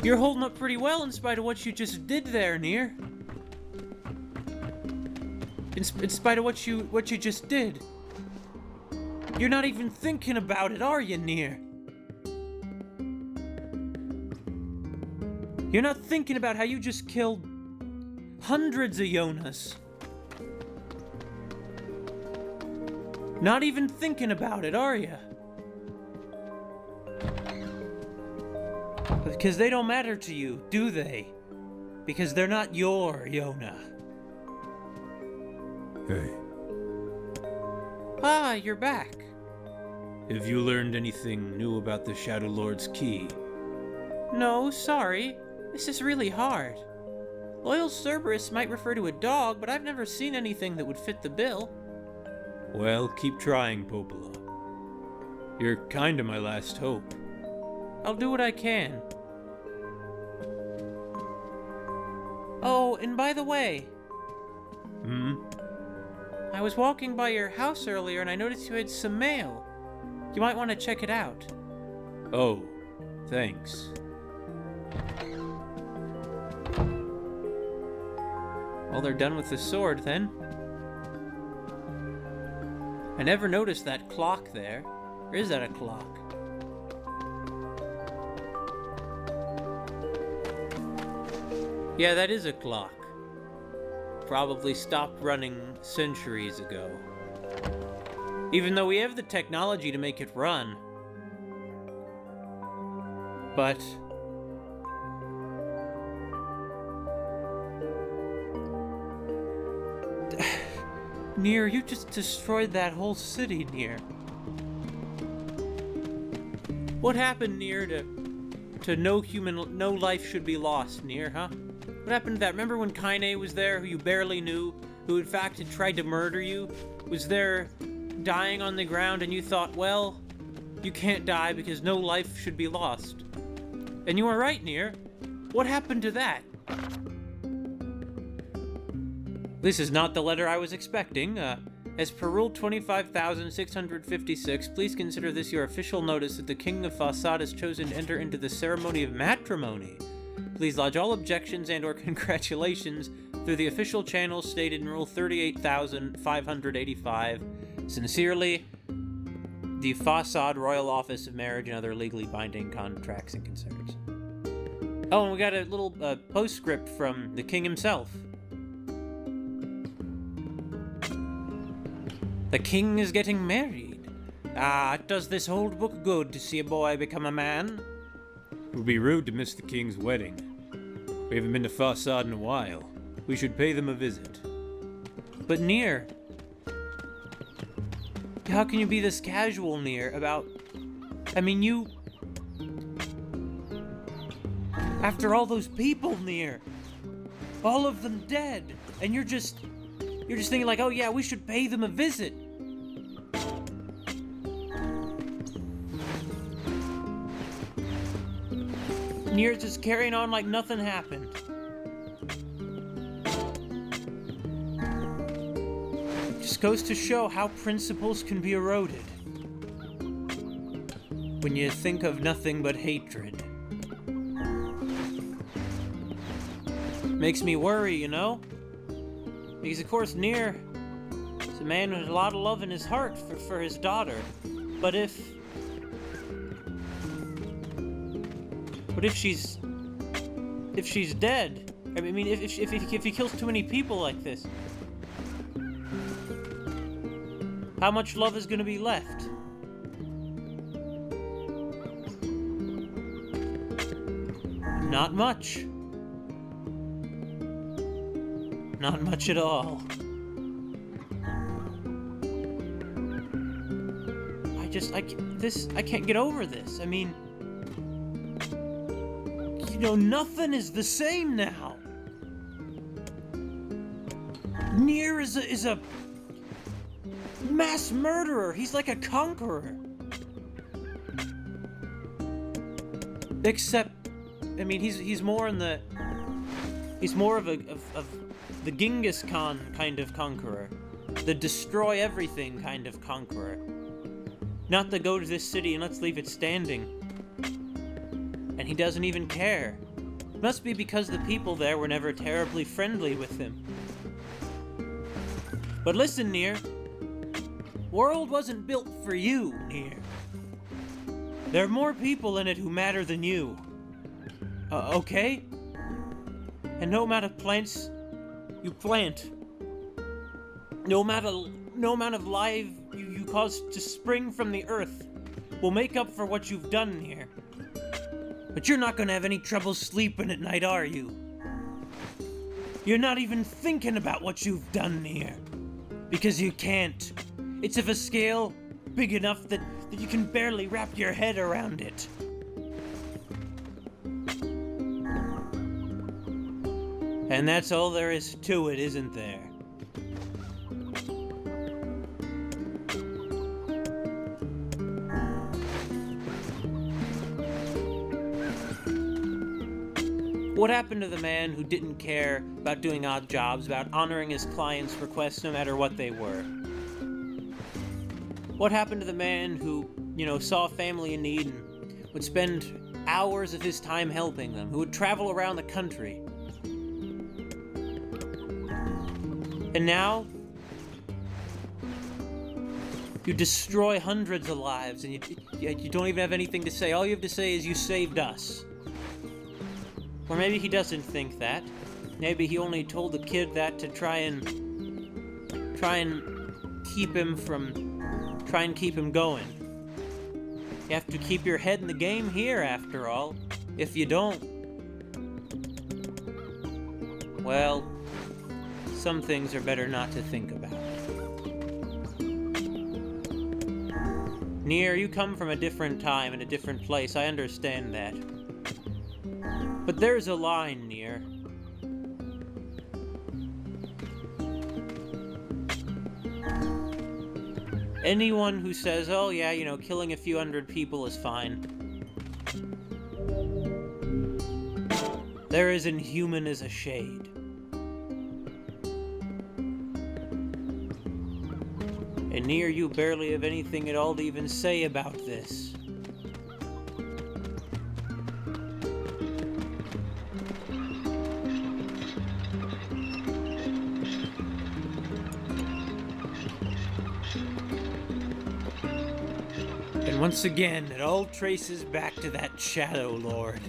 You're holding up pretty well in spite of what you just did there, Nier. In spite of what you just did. You're not even thinking about it, are you, Nier? You're not thinking about how you just killed hundreds of Yonas. Not even thinking about it, are you? Because they don't matter to you, do they? Because they're not your Yona. Hey, Ah, you're back. have you learned anything new about the Shadow Lord's key? No, sorry. This is really hard. Loyal Cerberus might refer to a dog, but I've never seen anything that would fit the bill. Well, keep trying, Popola. You're kinda my last hope. I'll do what I can. Oh, and by the way, I was walking by your house earlier and I noticed you had some mail. You might want to check it out. Oh, thanks. Well, they're done with the sword then. I never noticed that clock there. Or is that a clock? Yeah, that is a clock. Probably stopped running centuries ago. Even though we have the technology to make it run. But... Nier, you just destroyed that whole city, Nier. What happened, Nier, to no life should be lost, Nier, huh? What happened to that? Remember when Kaine was there, who you barely knew, who in fact had tried to murder you? Was there dying on the ground and you thought, well, you can't die because no life should be lost. And you were right, Nier. What happened to that? This is not the letter I was expecting. As per Rule 25,656, please consider this your official notice that the King of Fasad has chosen to enter into the ceremony of matrimony. Please lodge all objections and/or congratulations through the official channels stated in Rule 38,585. Sincerely, the Fasad Royal Office of Marriage and other legally binding contracts and concerns. Oh, and we got a little postscript from the king himself. The king is getting married. Ah, does this old book good to see a boy become a man? It would be rude to miss the king's wedding. We haven't been to Fasad in a while. We should pay them a visit. But Nier, how can you be this casual, Nier, about... I mean, you... After all those people, Nier, all of them dead, and you're just thinking like, oh yeah, we should pay them a visit. Nier's just carrying on like nothing happened. Just goes to show how principles can be eroded when you think of nothing but hatred. Makes me worry, you know? Because of course Nier is a man with a lot of love in his heart for his daughter. But if she's dead, I mean, if he kills too many people like this, how much love is going to be left? Not much. Not much at all. I can't get over this. I mean, you know, nothing is the same now. Nier is a mass murderer. He's like a conqueror. Except, I mean, he's more in the... He's more of the Genghis Khan kind of conqueror. The destroy everything kind of conqueror. Not the go to this city and let's leave it standing. And he doesn't even care. Must be because the people there were never terribly friendly with him. But listen, Nier. World wasn't built for you, Nier. There are more people in it who matter than you. Okay? And no amount of plants you plant, no amount of life you cause to spring from the earth will make up for what you've done here. But you're not gonna have any trouble sleeping at night, are you? You're not even thinking about what you've done here. Because you can't. It's of a scale big enough that you can barely wrap your head around it. And that's all there is to it, isn't there? What happened to the man who didn't care about doing odd jobs, about honoring his clients' requests no matter what they were? What happened to the man who, saw a family in need and would spend hours of his time helping them, who would travel around the country? And now, you destroy hundreds of lives and you don't even have anything to say. All you have to say is you saved us. Or maybe he doesn't think that. Maybe he only told the kid that to try and keep him going. You have to keep your head in the game here, after all. If you don't, well, some things are better not to think about. Nier, you come from a different time and a different place. I understand that. But there's a line, Nier. Anyone who says, oh yeah, killing a few hundred people is fine. They're as inhuman as a shade. And Nier, you barely have anything at all to even say about this. And once again, it all traces back to that Shadow Lord.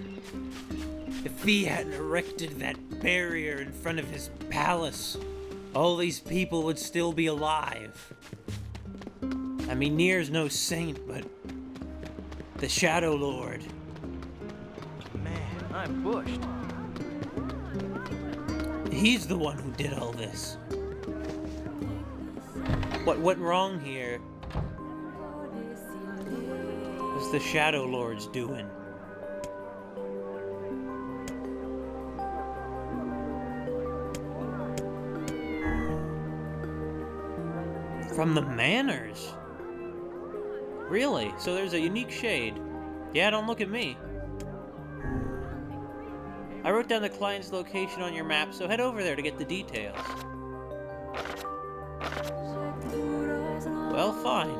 If he hadn't erected that barrier in front of his palace, all these people would still be alive. I mean, Nier's no saint, but the Shadow Lord. Man, I'm bushed. He's the one who did all this. What went wrong here was the Shadow Lord's doing. From the Manors? Really? So there's a unique shade. Yeah, don't look at me. I wrote down the client's location on your map, so head over there to get the details. Well, fine.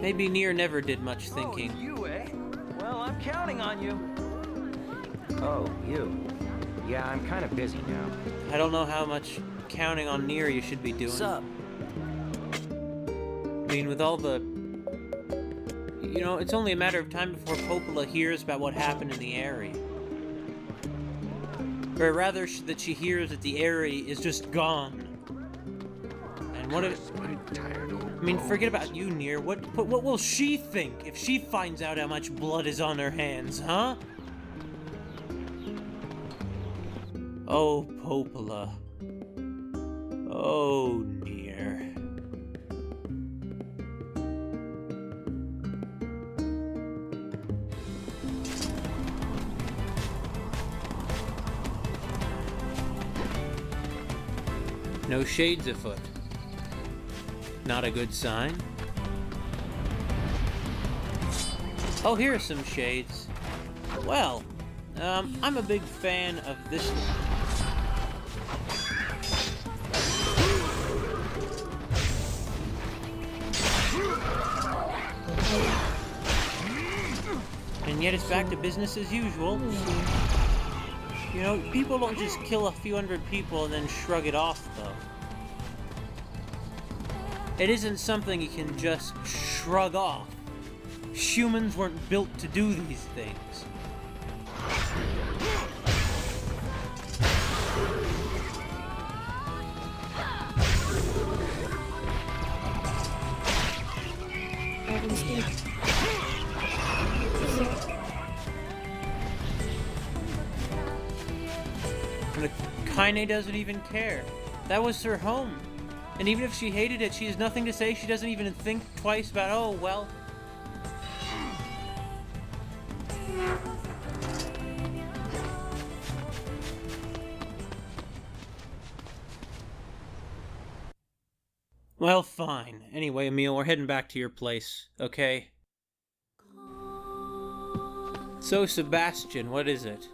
Maybe Nier never did much thinking. Oh, you, eh? Well, I'm counting on you. Oh, you. Yeah, I'm kind of busy now. I don't know how much counting on Nier you should be doing. Sup? I mean, with all the... it's only a matter of time before Popola hears about what happened in the Eyrie. Or rather, that she hears that the Eyrie is just gone. And what if... I mean, forget about you, Nier. What will she think if she finds out how much blood is on her hands, huh? Oh, Popola. Oh, Nier. No shades afoot. Not a good sign. Oh, here are some shades. Well, I'm a big fan of this. And yet it's back to business as usual. You know, people don't just kill a few hundred people and then shrug it off, though. It isn't something you can just shrug off. Humans weren't built to do these things. And Kaine doesn't even care. That was her home. And even if she hated it, she has nothing to say. She doesn't even think twice about, oh, well. Well, fine. Anyway, Emil, we're heading back to your place, okay? So, Sebastian, what is it?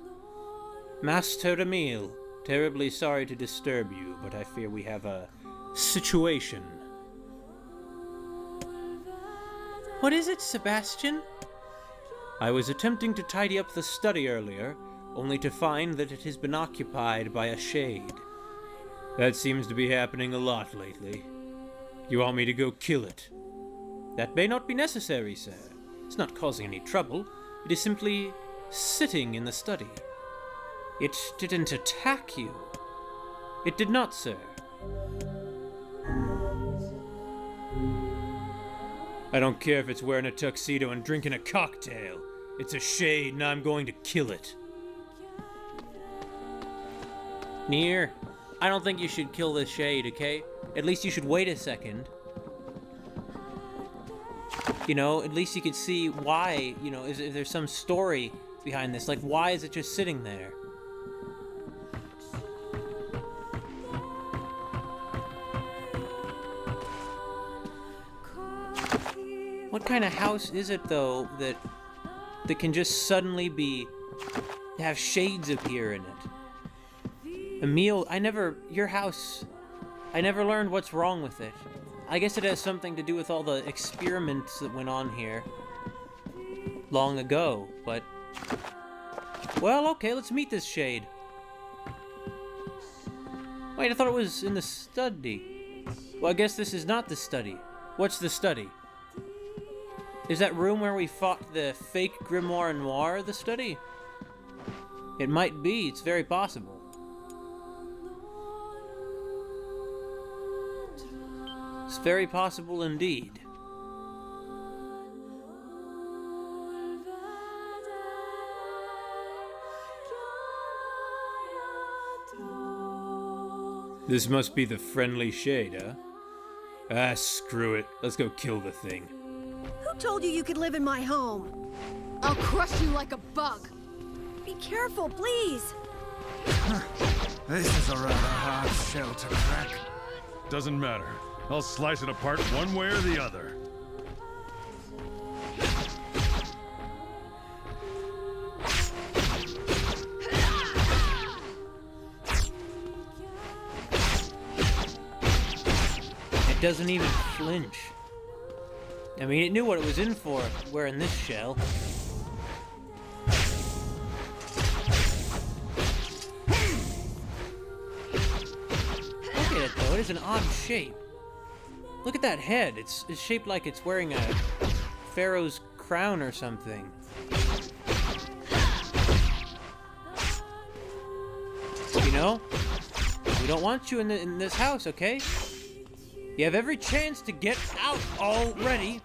Master Emil, terribly sorry to disturb you, but I fear we have a situation. What is it, Sebastian? I was attempting to tidy up the study earlier, only to find that it has been occupied by a shade. That seems to be happening a lot lately. You want me to go kill it? That may not be necessary, sir. It's not causing any trouble. It is simply sitting in the study. It didn't attack you. It did not, sir. I don't care if it's wearing a tuxedo and drinking a cocktail. It's a shade and I'm going to kill it. Nier, I don't think you should kill this shade, okay? At least you should wait a second. You know, at least you could see why, you know, if there's some story behind this. Like, why is it just sitting there? What kind of house is it, though, that can just suddenly have shades appear in it? Emil, your house, I never learned what's wrong with it. I guess it has something to do with all the experiments that went on here long ago, but... Well, okay, let's meet this shade. Wait, I thought it was in the study. Well, I guess this is not the study. What's the study? Is that room where we fought the fake Grimoire Noir the study? It might be, it's very possible. It's very possible indeed. This must be the friendly shade, huh? Ah, screw it. Let's go kill the thing. Who told you could live in my home? I'll crush you like a bug. Be careful, please. This is a rather hard shell to crack. Doesn't matter. I'll slice it apart one way or the other. It doesn't even flinch. I mean, it knew what it was in for, wearing this shell. Look at it, though. It is an odd shape. Look at that head. It's shaped like it's wearing a pharaoh's crown or something. You know, we don't want you in this house, okay? You have every chance to get out already.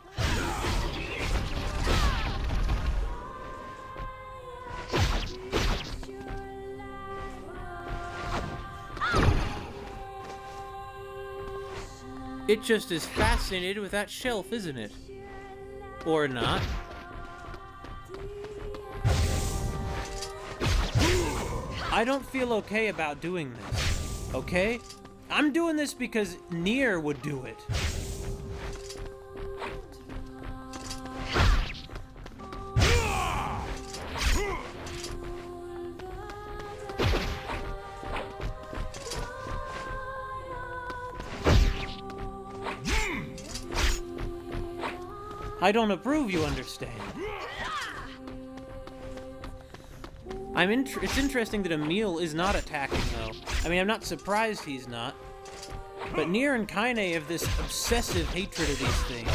It just is fascinated with that shelf, isn't it? Or not. I don't feel okay about doing this, okay? I'm doing this because Nier would do it. I don't approve, you understand. It's interesting that Emil is not attacking, though. I mean, I'm not surprised he's not. But Nier and Kaine have this obsessive hatred of these things.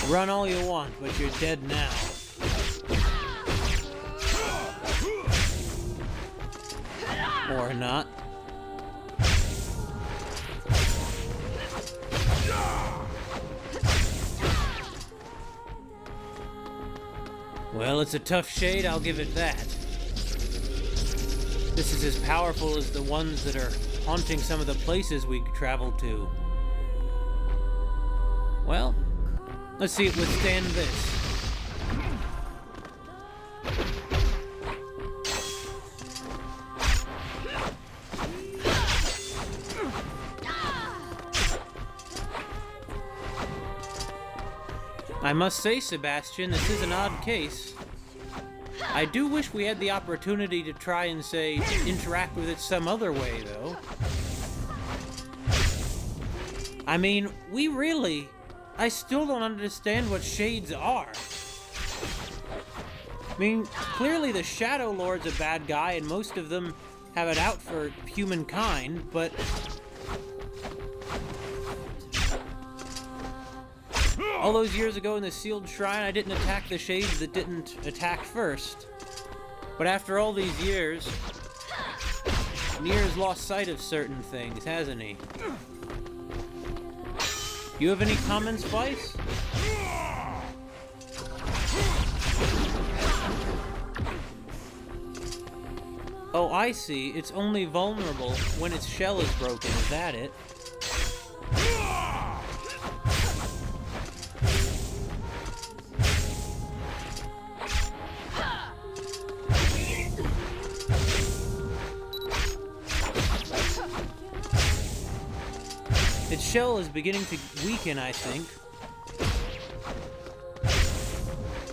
Run all you want, but you're dead now. Or not. Well, it's a tough shade, I'll give it that. This is as powerful as the ones that are haunting some of the places we traveled to. Well, let's see it withstand this. I must say, Sebastian, this is an odd case. I do wish we had the opportunity to try and, say, interact with it some other way, though. I mean, I still don't understand what shades are. I mean, clearly the Shadow Lord's a bad guy, and most of them have it out for humankind, but... all those years ago in the sealed shrine, I didn't attack the shades that didn't attack first. But after all these years, Nier's lost sight of certain things, hasn't he? You have any comments, Vice? Oh, I see. It's only vulnerable when its shell is broken. Is that it? Its shell is beginning to weaken, I think.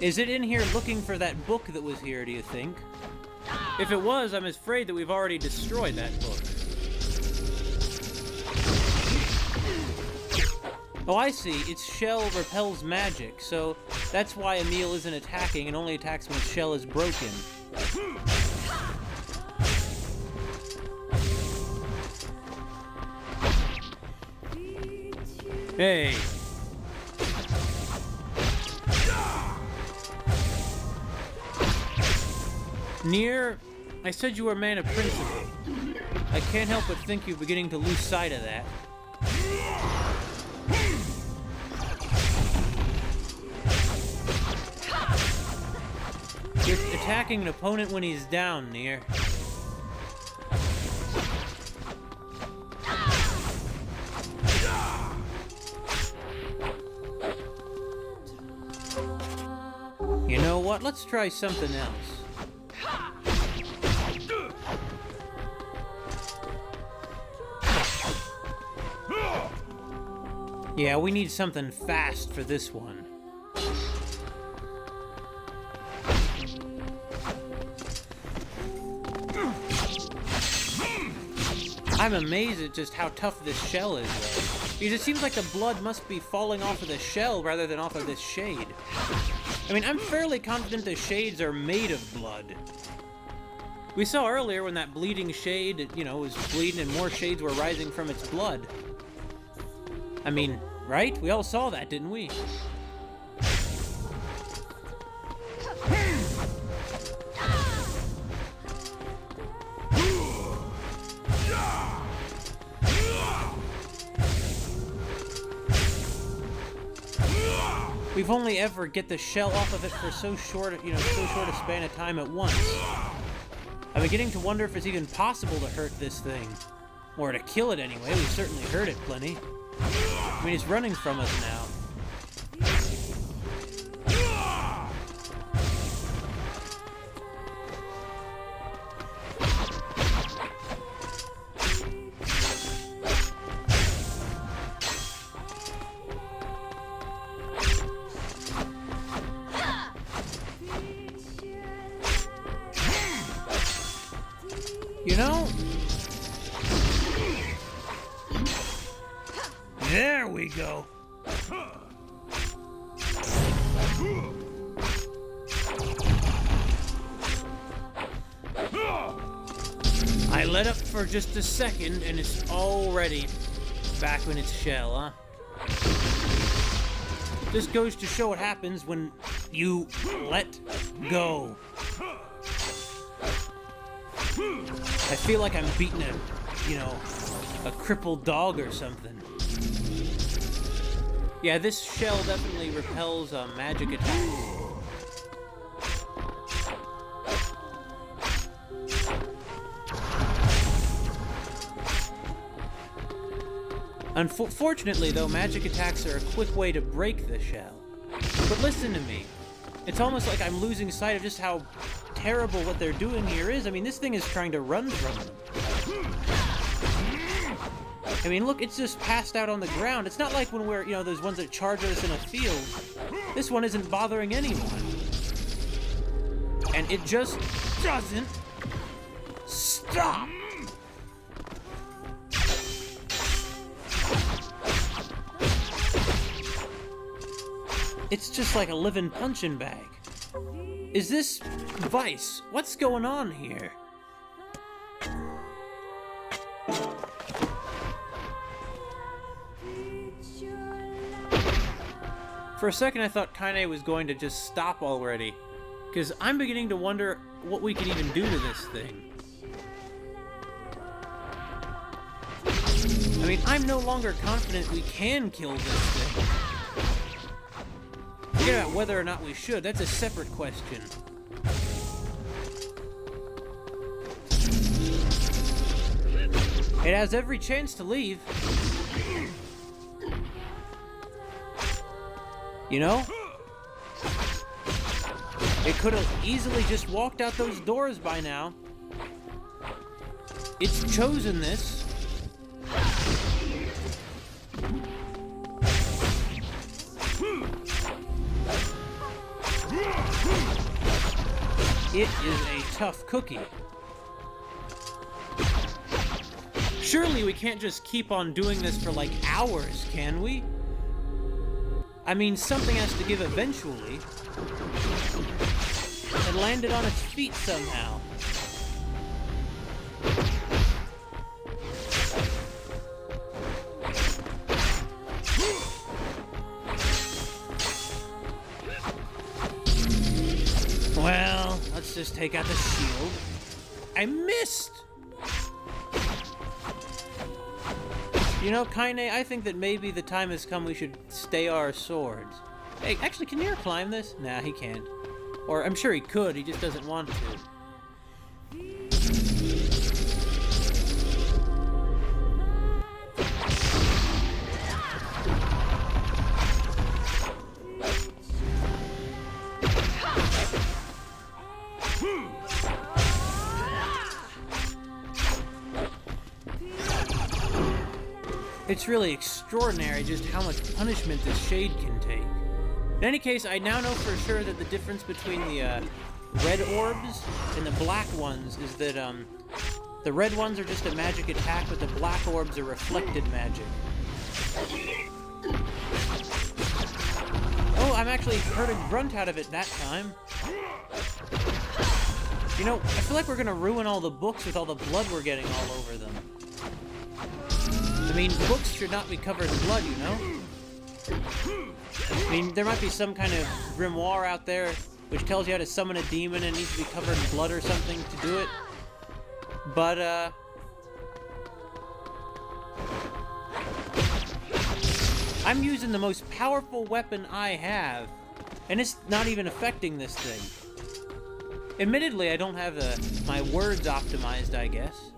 Is it in here looking for that book that was here, do you think? If it was, I'm afraid that we've already destroyed that book. Oh, I see. Its shell repels magic, so that's why Emil isn't attacking and only attacks when its shell is broken. Hey. Nier, I said you were a man of principle. I can't help but think you're beginning to lose sight of that. You're attacking an opponent when he's down, Nier. You know what? Let's try something else. Yeah, we need something fast for this one. I'm amazed at just how tough this shell is, though. Because it seems like the blood must be falling off of the shell rather than off of this shade. I mean, I'm fairly confident the shades are made of blood. We saw earlier when that bleeding shade, you know, was bleeding and more shades were rising from its blood. I mean, right? We all saw that, didn't we? We've only ever get the shell off of it for so short a span of time at once. I'm beginning to wonder if it's even possible to hurt this thing. Or to kill it anyway, we certainly hurt it plenty. I mean, it's running from us now. You know? There we go. I let up for just a second, and it's already back in its shell, huh? Just goes to show what happens when you let go. I feel like I'm beating a crippled dog or something. Yeah, this shell definitely repels magic attacks. Unfortunately, though, magic attacks are a quick way to break the shell. But listen to me. It's almost like I'm losing sight of just how terrible what they're doing here is. I mean, this thing is trying to run from them. I mean, look, it's just passed out on the ground. It's not like when we're, those ones that charge us in a field. This one isn't bothering anyone. And it just doesn't stop. It's just like a living punching bag. Is this Vice? What's going on here? For a second I thought Kaine was going to just stop already, because I'm beginning to wonder what we can even do to this thing. I mean, I'm no longer confident we can kill this thing. Forget about whether or not we should, that's a separate question. It has every chance to leave. It could have easily just walked out those doors by now. It's chosen this. It is a tough cookie. Surely we can't just keep on doing this for like hours, can we? I mean, something has to give eventually. It landed on its feet somehow. Well, let's just take out the shield. I missed! Kaine, I think that maybe the time has come we should stay our swords. Hey, actually, can Nier climb this? Nah, he can't. Or, I'm sure he could, he just doesn't want to. It's really extraordinary just how much punishment this shade can take. In any case, I now know for sure that the difference between the red orbs and the black ones is that the red ones are just a magic attack, but the black orbs are reflected magic. Oh, I'm actually heard a grunt out of it that time. I feel like we're gonna ruin all the books with all the blood we're getting all over them. I mean, books should not be covered in blood, I mean, there might be some kind of grimoire out there which tells you how to summon a demon and needs to be covered in blood or something to do it. But, I'm using the most powerful weapon I have, and it's not even affecting this thing. Admittedly, I don't have my words optimized, I guess.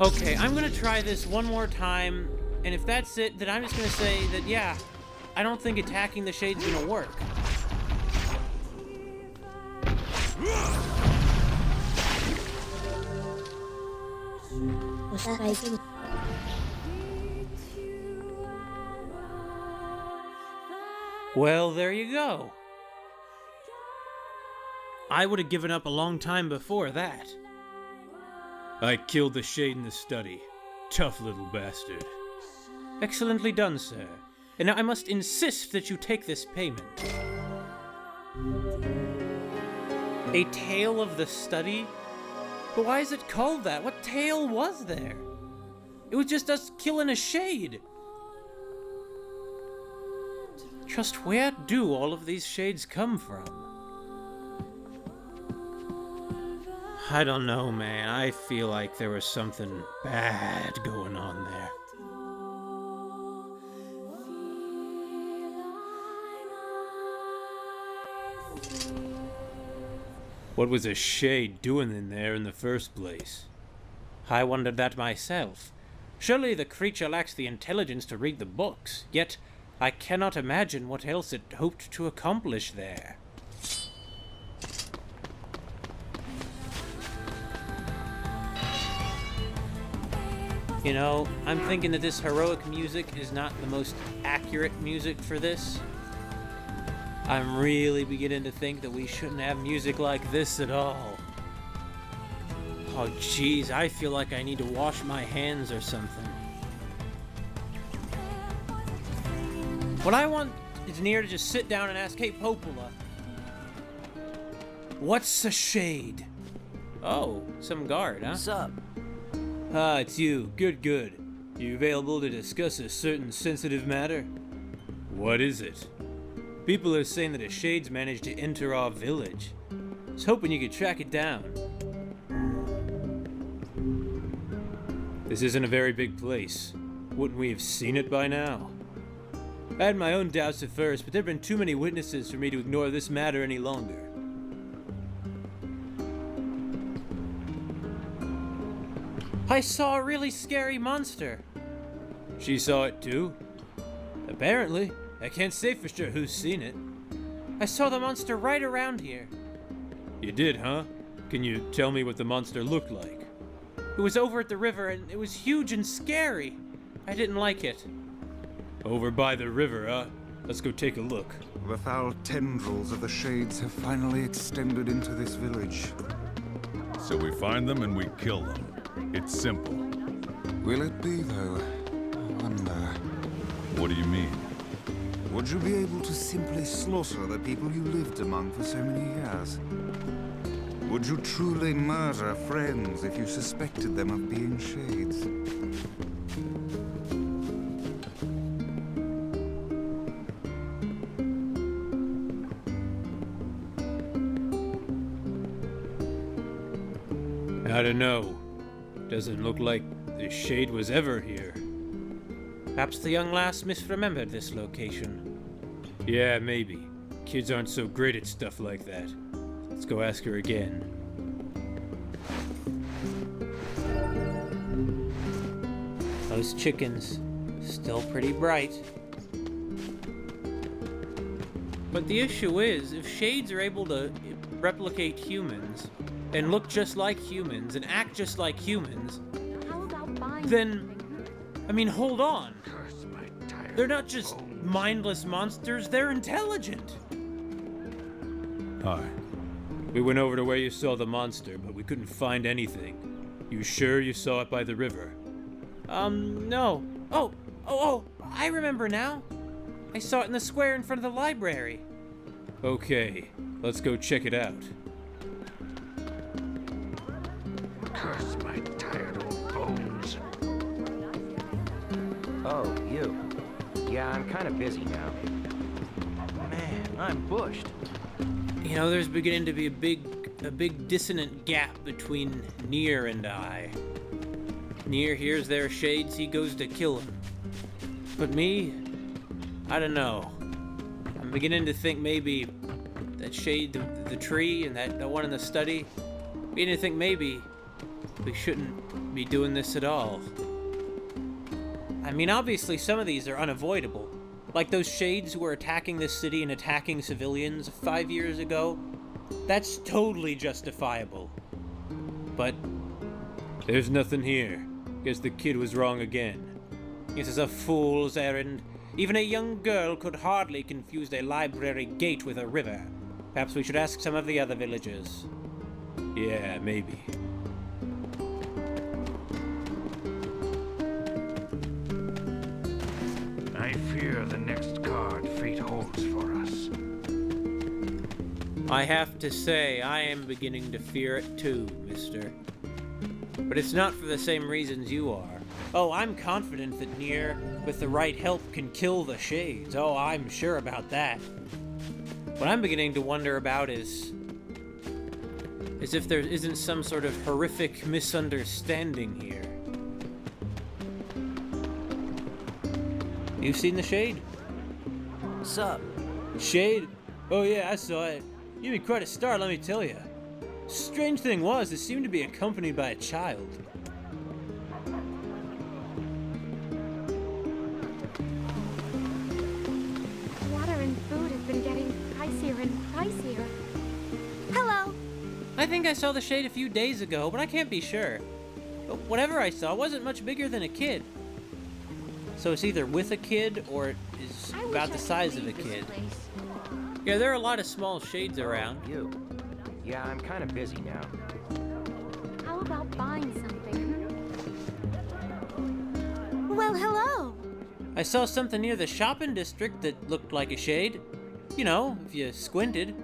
Okay, I'm gonna try this one more time, and if that's it, then I'm just gonna say that, yeah, I don't think attacking the shade's gonna work. Well, there you go. I would have given up a long time before that. I killed the shade in the study. Tough little bastard. Excellently done, sir. And now I must insist that you take this payment. A tale of the study? But why is it called that? What tale was there? It was just us killing a shade. Just where do all of these shades come from? I don't know, man. I feel like there was something bad going on there. What was a shade doing in there in the first place? I wondered that myself. Surely the creature lacks the intelligence to read the books, yet I cannot imagine what else it hoped to accomplish there. You know, I'm thinking that this heroic music is not the most accurate music for this. I'm really beginning to think that we shouldn't have music like this at all. Oh jeez, I feel like I need to wash my hands or something. What I want is Nier to just sit down and ask, hey Popola, what's a shade? Oh, some guard, huh? What's up? Ah, it's you. Good, good. You available to discuss a certain sensitive matter? What is it? People are saying that a shade's managed to enter our village. I was hoping you could track it down. This isn't a very big place. Wouldn't we have seen it by now? I had my own doubts at first, but there have been too many witnesses for me to ignore this matter any longer. I saw a really scary monster. She saw it too? Apparently. I can't say for sure who's seen it. I saw the monster right around here. You did, huh? Can you tell me what the monster looked like? It was over at the river and it was huge and scary. I didn't like it. Over by the river, huh? Let's go take a look. The foul tendrils of the shades have finally extended into this village. So we find them and we kill them. It's simple. Will it be, though? I wonder. What do you mean? Would you be able to simply slaughter the people you lived among for so many years? Would you truly murder friends if you suspected them of being shades? I don't know. Doesn't look like the shade was ever here. Perhaps the young lass misremembered this location. Yeah, maybe. Kids aren't so great at stuff like that. Let's go ask her again. Those chickens, still pretty bright. But the issue is, if shades are able to replicate humans, and look just like humans, and act just like humans, then, I mean, hold on. They're not just mindless monsters, they're intelligent. Hi. We went over to where you saw the monster, but we couldn't find anything. You sure you saw it by the river? No. Oh, I remember now. I saw it in the square in front of the library. Okay, let's go check it out. Curse my tired old bones. Oh, you. Yeah, I'm kind of busy now. Man, I'm bushed. You know, there's beginning to be a big dissonant gap between Nier and I. Nier hears their shades, he goes to kill them. But me, I don't know. I'm beginning to think maybe that shade, the tree, and the one in the study, beginning to think maybe we shouldn't be doing this at all. I mean, obviously some of these are unavoidable. Like those shades who were attacking this city and attacking civilians 5 years ago. That's totally justifiable. But There's nothing here. Guess the kid was wrong again. this is a fool's errand. Even a young girl could hardly confuse a library gate with a river. Perhaps we should ask some of the other villagers. Yeah, maybe. I fear the next card fate holds for us. I have to say, I am beginning to fear it too, mister. But it's not for the same reasons you are. Oh, I'm confident that Nier, with the right help, can kill the Shades. Oh, I'm sure about that. What I'm beginning to wonder about is if there isn't some sort of horrific misunderstanding here. You've seen the Shade? What's up? Shade? Oh yeah, I saw it. You'd be quite a star, let me tell you. Strange thing was, it seemed to be accompanied by a child. Water and food have been getting pricier and pricier. Hello. I think I saw the Shade a few days ago, but I can't be sure. But whatever I saw wasn't much bigger than a kid. So it's either with a kid or it is I wish about I the could size of a leave this kid. place. Yeah, there are a lot of small shades around. You. Yeah, I'm kind of busy now. How about buying something? Well, hello. I saw something near the shopping district that looked like a shade. You know, if you squinted.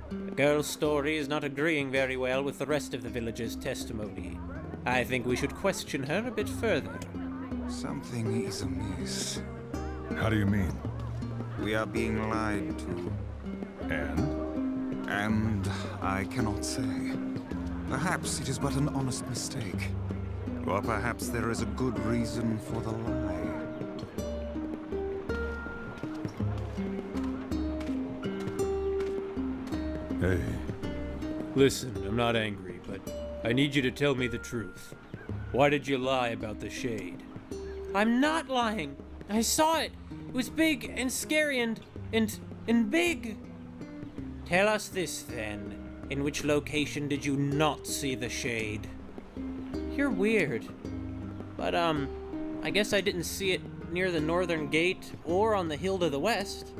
The girl's story is not agreeing very well with the rest of the villagers' testimony. I think we should question her a bit further. Something is amiss. How do you mean? We are being lied to, And? and I cannot say. Perhaps it is but an honest mistake. Or perhaps there is a good reason for the lie. Hey, Listen, I'm not angry, but I need you to tell me the truth. Why did you lie about the Shade? I'm not lying. I saw it. It was big and scary and big. Tell us this then. In which location did you not see the Shade? You're weird. But, I guess I didn't see it near the northern gate or on the hill to the west.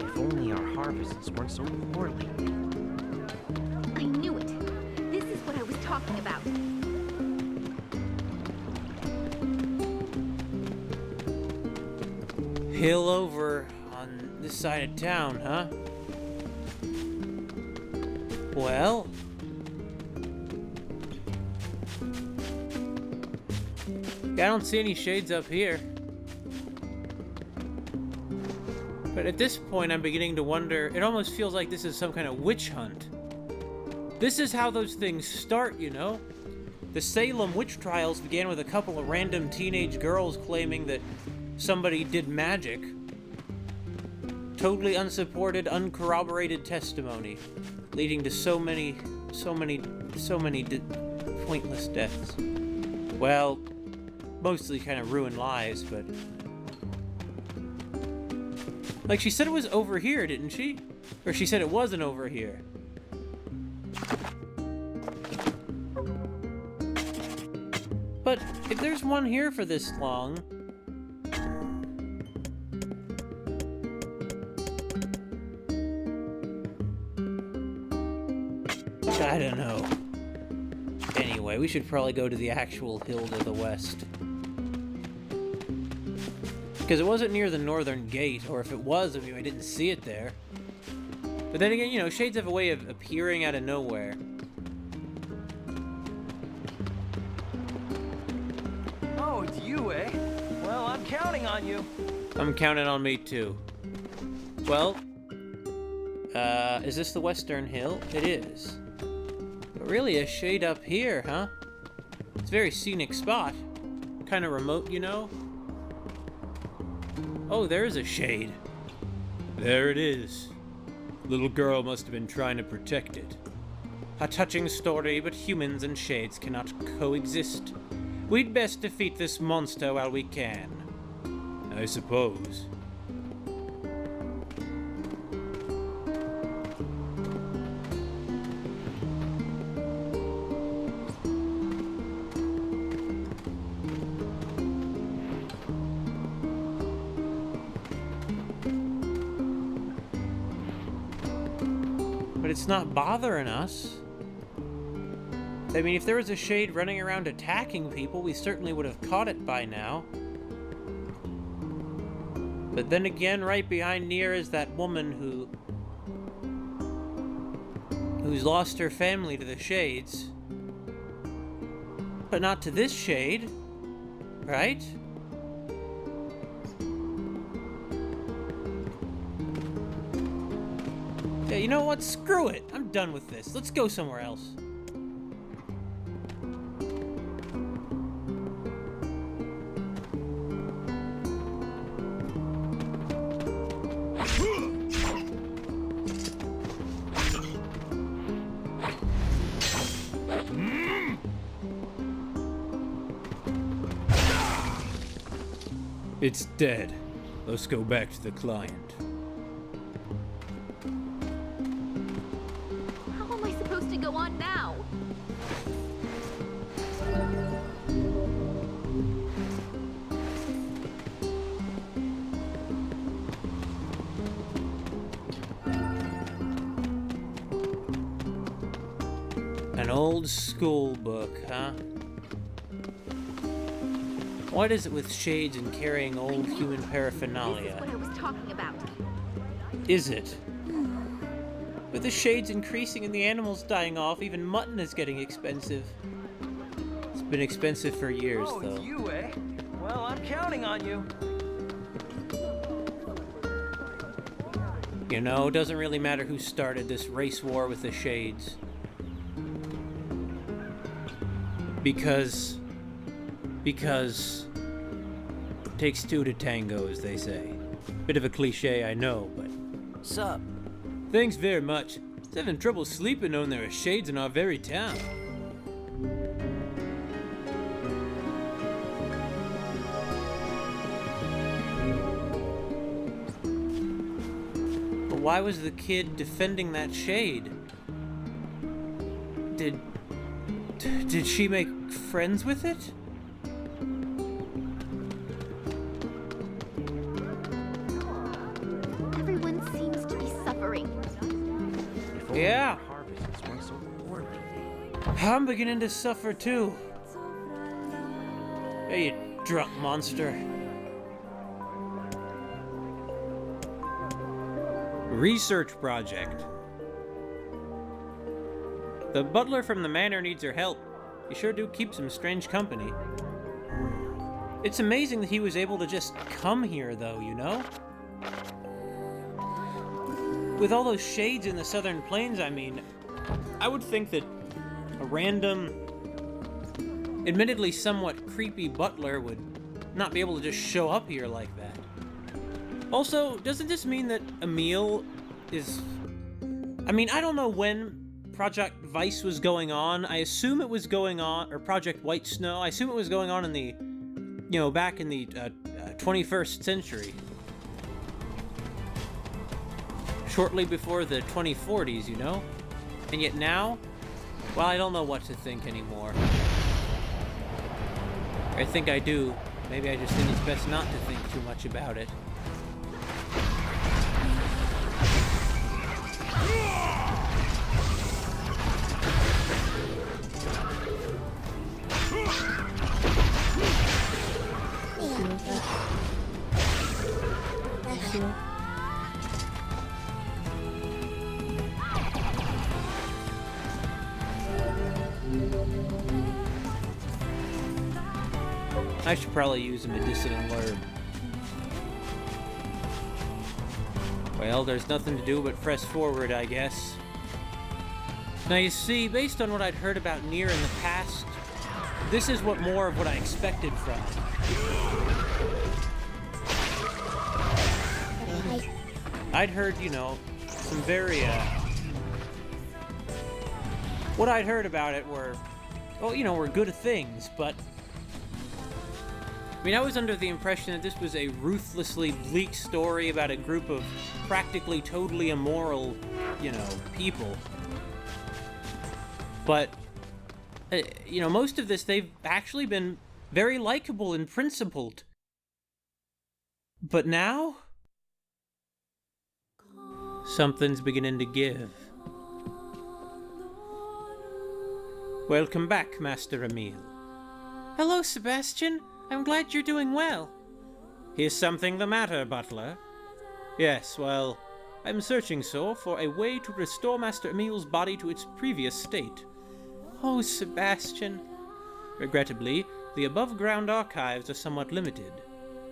If only our harvests weren't so poorly. I knew it. This is what I was talking about. Hill over on this side of town, huh? Well, I don't see any shades up here. But at this point, I'm beginning to wonder, it almost feels like this is some kind of witch hunt. This is how those things start, you know? The Salem witch trials began with a couple of random teenage girls claiming that somebody did magic. Totally unsupported, uncorroborated testimony, leading to so many pointless deaths. Well, mostly kind of ruined lives, but... Like, she said it was over here, didn't she? Or she said it wasn't over here. But if there's one here for this long... I don't know. Anyway, we should probably go to the actual hill to the west. Because it wasn't near the northern gate, or if it was, I mean, I didn't see it there. But then again, you know, shades have a way of appearing out of nowhere. Oh, it's you, eh? Well, I'm counting on you. I'm counting on me too. Well, is this the western hill? It is. But really a shade up here, huh? It's a very scenic spot. Kind of remote, you know? Oh, there's a shade. There it is. Little girl must have been trying to protect it. A touching story, but humans and shades cannot coexist. We'd best defeat this monster while we can. I suppose. but it's not bothering us. I mean, if there was a shade running around attacking people, we certainly would have caught it by now. But then again, right behind Nier is that woman who's lost her family to the shades. But not to this shade, right? Yeah, you know what? Screw it. I'm done with this. Let's go somewhere else. It's dead. Let's go back to the client. How am I supposed to go on now? An old school book, huh? What is it with shades and carrying old human This is paraphernalia? what I was talking about. Is it? With the shades increasing and the animals dying off, even mutton is getting expensive. It's been expensive for years, Oh, though. you, eh? Well, I'm counting on you. You know, it doesn't really matter who started this race war with the shades. Because it takes two to tango, as they say. Bit of a cliche, I know, but Sup? Thanks very much. Just having trouble sleeping knowing there are shades in our very town. but why was the kid defending that shade? Did she make friends with it? Everyone seems to be suffering. If only Yeah. the harvests weren't so poorly. I'm beginning to suffer too. Hey, you drunk monster. Research project. The butler from the manor needs your help. You sure do keep some strange company. It's amazing that he was able to just come here, though, you know? With all those shades in the southern plains, I mean, I would think that a random, admittedly somewhat creepy butler would not be able to just show up here like that. Also, doesn't this mean that Emil is... I mean, I don't know when Project Vice was going on. I assume it was going on, or Project White Snow. I assume it was going on in the, you know, back in the 21st century. Shortly before the 2040s, you know? And yet now, well, I don't know what to think anymore. I think I do. Maybe I just think it's best not to think too much about it. I should probably use a medicinal herb. Well, there's nothing to do but press forward, I guess. Now you see, based on what I'd heard about Nier in the past, this is what more of what I expected from it. I'd heard, you know, some very, what I'd heard about it were, well, you know, were good things, but I mean, I was under the impression that this was a ruthlessly bleak story about a group of practically totally immoral, you know, people. But, you know, most of this, they've actually been very likable and principled. But now, something's beginning to give. Welcome back, Master Emile. Hello, Sebastian. I'm glad you're doing well. Is something the matter, butler? Yes, well, I'm searching, sir, for a way to restore Master Emile's body to its previous state. Oh, Sebastian. Regrettably, the above-ground archives are somewhat limited.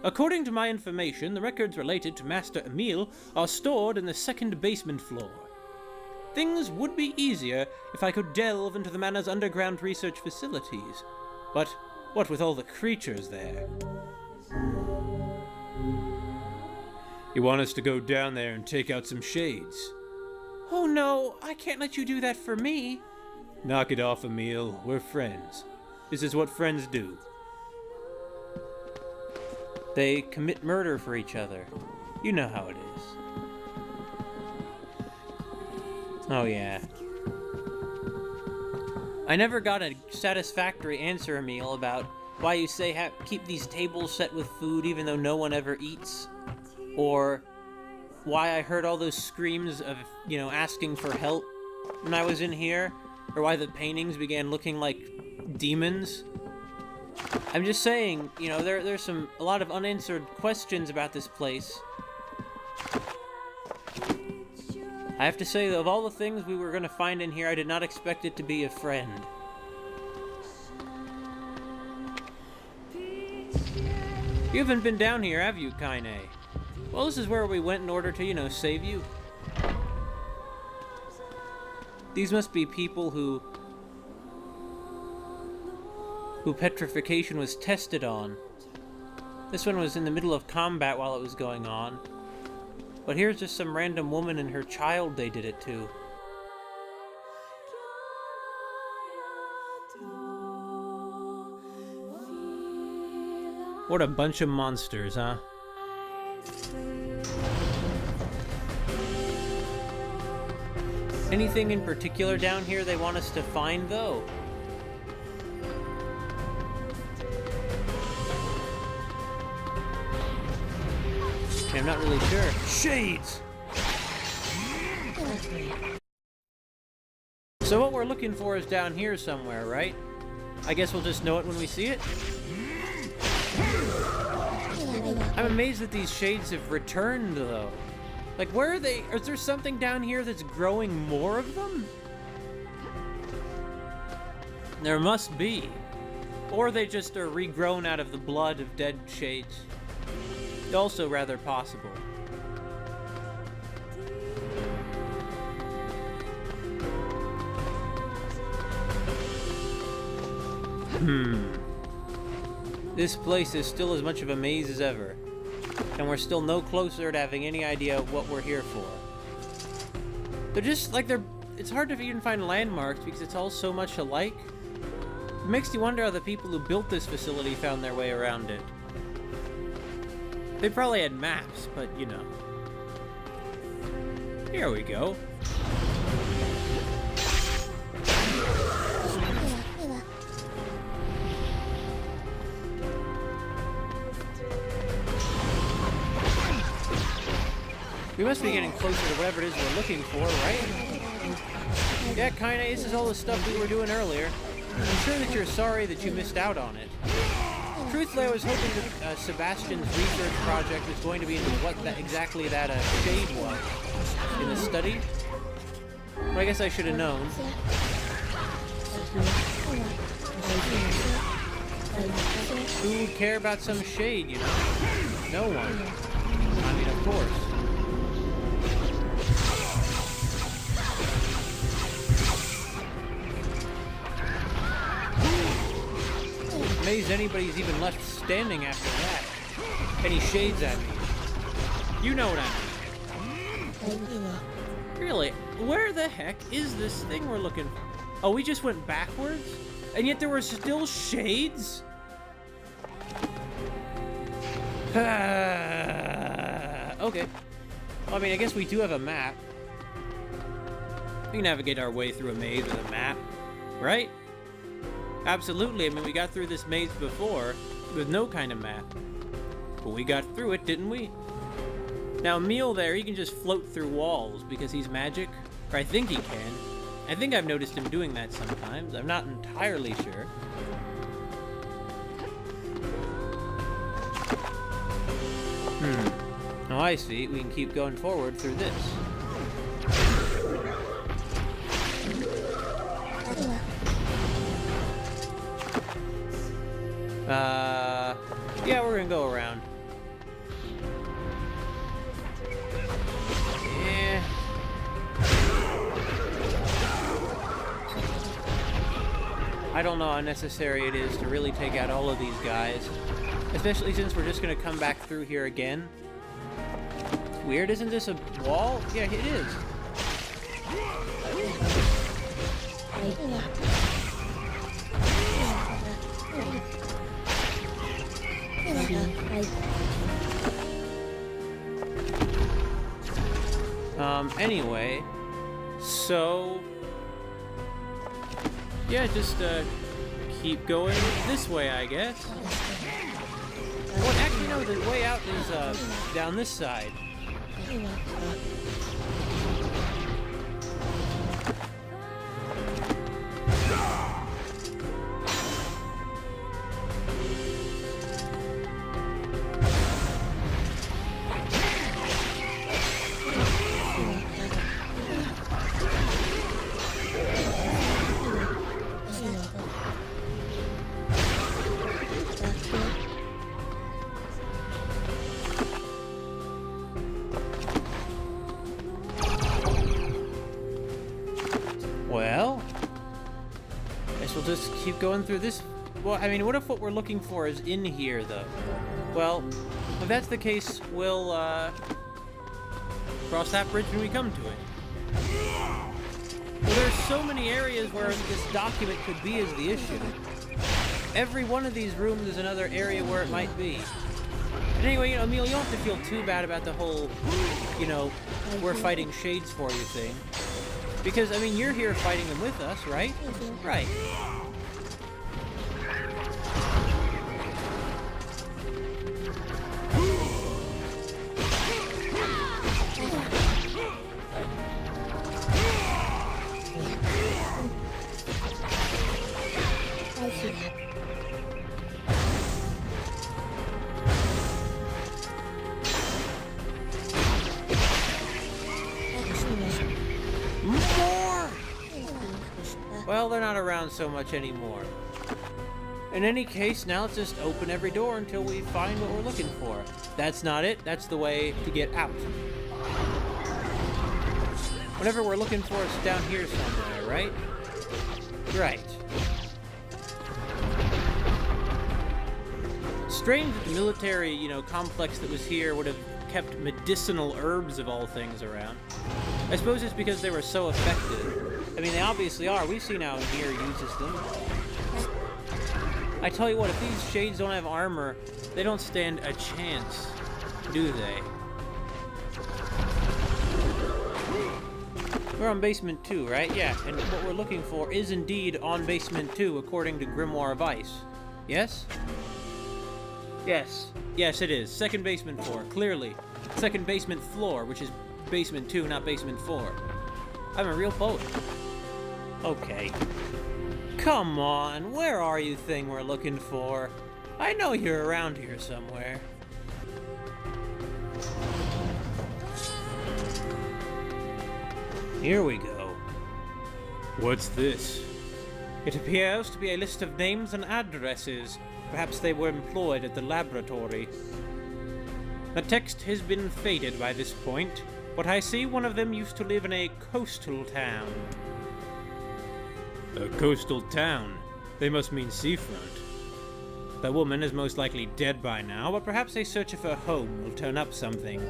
According to my information, the records related to Master Emile are stored in the second basement floor. Things would be easier if I could delve into the manor's underground research facilities. But what with all the creatures there? You want us to go down there and take out some shades? Oh no, I can't let you do that for me. Knock it off, Emile. We're friends. This is what friends do. They commit murder for each other. You know how it is. Oh yeah. I never got a satisfactory answer, Emile, about why you say keep these tables set with food even though no one ever eats. Or why I heard all those screams of, asking for help when I was in here. Or why the paintings began looking like demons. I'm just saying, there's a lot of unanswered questions about this place. I have to say, of all the things we were going to find in here, I did not expect it to be a friend. You haven't been down here, have you, Kaine? Well, this is where we went in order to, save you. These must be people who petrification was tested on. This one was in the middle of combat while it was going on. But here's just some random woman and her child they did it to. What a bunch of monsters, huh? Anything in particular down here they want us to find, though? I'm not really sure. Shades! So what we're looking for is down here somewhere, right? I guess we'll just know it when we see it? I'm amazed that these shades have returned, though. Like, where are they? Is there something down here that's growing more of them? There must be. Or they just are regrown out of the blood of dead shades. Also rather possible. This place is still as much of a maze as ever. And we're still no closer to having any idea what we're here for. They're just, it's hard to even find landmarks because it's all so much alike. It makes you wonder how the people who built this facility found their way around it. They probably had maps, but Here we go. We must be getting closer to whatever it is we're looking for, right? Yeah, kinda. This is all the stuff we were doing earlier. I'm sure that you're sorry that you missed out on it. Truthfully, I was hoping that Sebastian's research project was going to be into what exactly that shade was in the study. But I guess I should have known. Who would care about some shade, No one. I mean, of course. Amazed anybody's even left standing after that. Any shades at me. You know what I mean. Really, where the heck is this thing we're looking for? Oh, we just went backwards? And yet there were still shades? Okay. Well, I mean, I guess we do have a map. We can navigate our way through a maze with a map, right? Absolutely. I mean, we got through this maze before with no kind of map. But we got through it, didn't we? Now, Emile there, he can just float through walls because he's magic. Or I think he can. I think I've noticed him doing that sometimes. I'm not entirely sure. Oh, I see. We can keep going forward through this. Yeah, we're gonna go around. Yeah. I don't know how necessary it is to really take out all of these guys. Especially since we're just gonna come back through here again. Weird, isn't this a wall? Yeah, it is. Anyway, so yeah, just keep going this way, I guess. Well, actually, no, the way out is down this side. Well, guess we'll just keep going through this. Well, I mean, what if what we're looking for is in here, though? Well, if that's the case, we'll, cross that bridge when we come to it. Well, there's so many areas where this document could be is the issue. Every one of these rooms is another area where it might be. And anyway, you know, Emil, you don't have to feel too bad about the whole, you know, we're fighting shades for you thing. Because, I mean, you're here fighting them with us, right? Right. Well, they're not around so much anymore. In any case, now let's just open every door until we find what we're looking for. That's not it. That's the way to get out. Whatever we're looking for is down here somewhere, right? Right. Strange that the military, you know, complex that was here would have kept medicinal herbs of all things around. I suppose it's because they were so effective. I mean, they obviously are. We've seen how Nier uses them. I tell you what, if these shades don't have armor, they don't stand a chance, do they? We're on basement 2, right? Yeah, and what we're looking for is indeed on basement 2, according to Grimoire of Ice. Yes? Yes. Yes, it is. Second basement 4, clearly. Second basement floor, which is basement 2, not basement 4. I'm a real poet. Okay. Come on, where are you, thing we're looking for? I know you're around here somewhere. Here we go. What's this? It appears to be a list of names and addresses. Perhaps they were employed at the laboratory. The text has been faded by this point, but I see one of them used to live in a coastal town. A coastal town? They must mean seafront. The woman is most likely dead by now, but perhaps a search of her home will turn up something.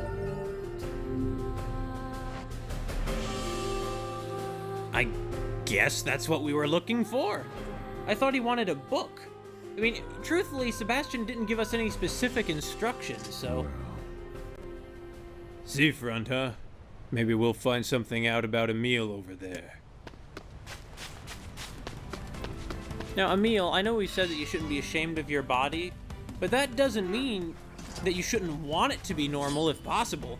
I guess that's what we were looking for. I thought he wanted a book. I mean, truthfully, Sebastian didn't give us any specific instructions, so... Seafront, huh? Maybe we'll find something out about Emil over there. Now, Emil, I know we said that you shouldn't be ashamed of your body, but that doesn't mean that you shouldn't want it to be normal if possible.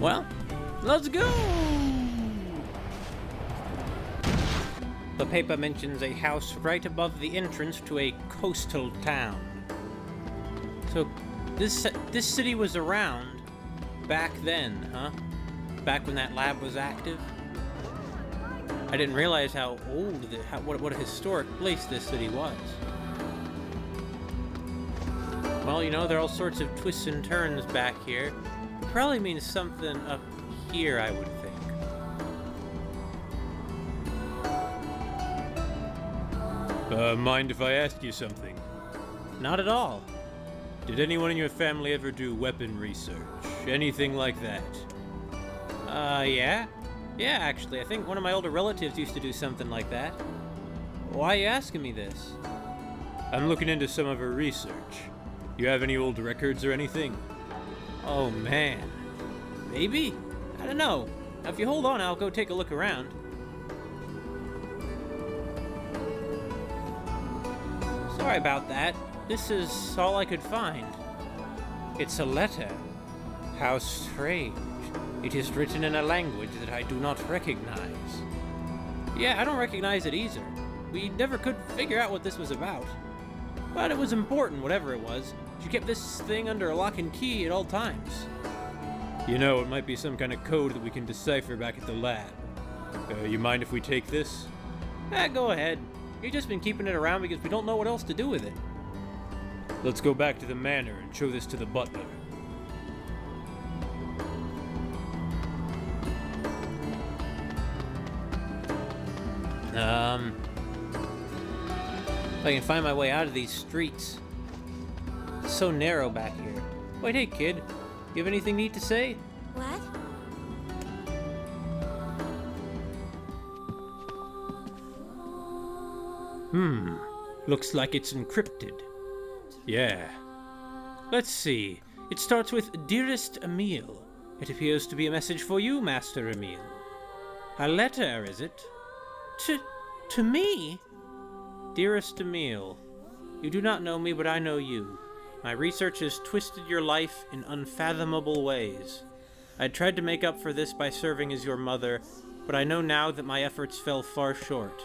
Well, let's go! The paper mentions a house right above the entrance to a coastal town. So, this city was around back then, huh? Back when that lab was active? I didn't realize how old, what a historic place this city was. Well, you know, there are all sorts of twists and turns back here. Probably means something up here, I would think. Mind if I ask you something? Not at all. Did anyone in your family ever do weapon research? Anything like that? Yeah? Yeah, actually, I think one of my older relatives used to do something like that. Why are you asking me this? I'm looking into some of her research. You have any old records or anything? Oh, man. Maybe? I don't know. Now, if you hold on, I'll go take a look around. Sorry about that. This is all I could find. It's a letter. How strange. It is written in a language that I do not recognize. Yeah, I don't recognize it either. We never could figure out what this was about. But it was important, whatever it was. She kept this thing under a lock and key at all times. You know, it might be some kind of code that we can decipher back at the lab. You mind if we take this? Go ahead. You've just been keeping it around because we don't know what else to do with it. Let's go back to the manor and show this to the butler. If I can find my way out of these streets. It's so narrow back here. Wait, hey kid, you have anything neat to say? What? Looks like it's encrypted. Yeah. Let's see. It starts with Dearest Emile. It appears to be a message for you, Master Emile. A letter, is it? To me? Dearest Emile, you do not know me, but I know you. My research has twisted your life in unfathomable ways. I tried to make up for this by serving as your mother, but I know now that my efforts fell far short.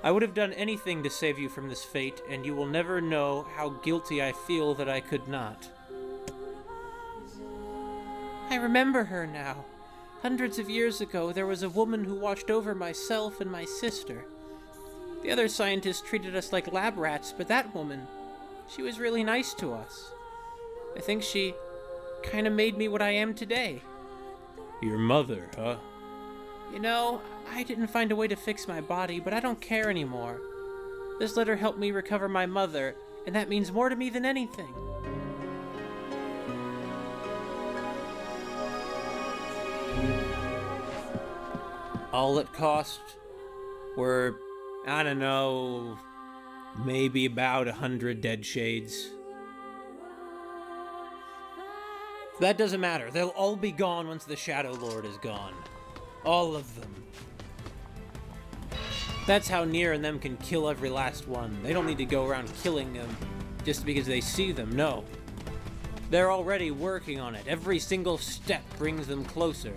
I would have done anything to save you from this fate, and you will never know how guilty I feel that I could not. I remember her now. Hundreds of years ago, there was a woman who watched over myself and my sister. The other scientists treated us like lab rats, but that woman, she was really nice to us. I think she kind of made me what I am today. Your mother, huh? You know, I didn't find a way to fix my body, but I don't care anymore. This letter helped me recover my mother, and that means more to me than anything. All it cost were, I don't know, maybe about 100 dead shades. That doesn't matter. They'll all be gone once the Shadow Lord is gone. All of them. That's how Nier and them can kill every last one. They don't need to go around killing them just because they see them, no. They're already working on it. Every single step brings them closer.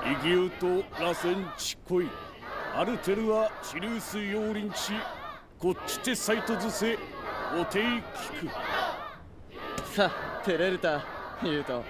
이기우토 라센치 코이 아르테르와 시리우스 요린치 고치테 사이토ズセおていきくさあ照れるた言うと